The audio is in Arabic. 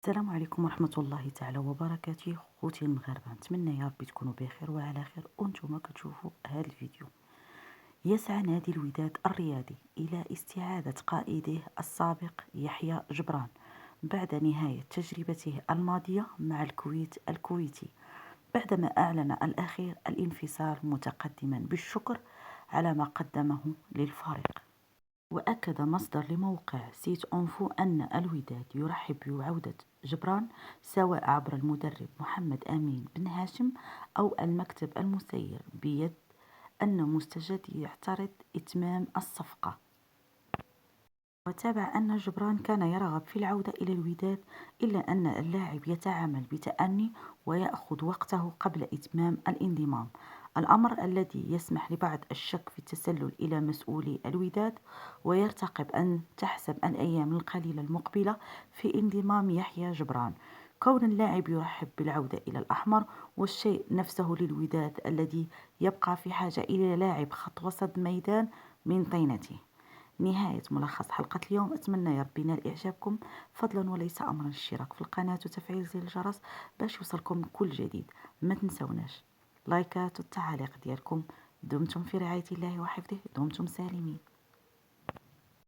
السلام عليكم ورحمة الله تعالى وبركاته. خوتي المغاربة، نتمنى يا ربي تكونوا بخير وعلى خير وانتم كتشوفوا هذا الفيديو. يسعى نادي الوداد الرياضي إلى استعادة قائده السابق يحيى جبران بعد نهاية تجربته الماضية مع الكويت الكويتي، بعدما أعلن الأخير الانفصال متقدما بالشكر على ما قدمه للفريق. وأكد مصدر لموقع سيت أونفو أن الوداد يرحب بعودة جبران، سواء عبر المدرب محمد أمين بن هاشم أو المكتب المسير، بيد أن مستجد يعترض إتمام الصفقة. وتابع أن جبران كان يرغب في العودة إلى الوداد، إلا أن اللاعب يتعامل بتأني ويأخذ وقته قبل إتمام الانضمام، الأمر الذي يسمح لبعض الشك في التسلل إلى مسؤولي الوداد، ويرتقب أن تحسب الأيام القليلة المقبلة في انضمام يحيى جبران. كون اللاعب يرحب بالعودة إلى الأحمر والشيء نفسه للوداد الذي يبقى في حاجة إلى لاعب خط وسط ميدان من طينته. نهاية ملخص حلقة اليوم، أتمنى يا ربي ينال إعجابكم. فضلا وليس أمرا الاشتراك في القناة وتفعيل زر الجرس باش يوصلكم كل جديد. ما تنسوناش لايكات والتعاليق ديالكم. دمتم في رعاية الله وحفظه، دمتم سالمين.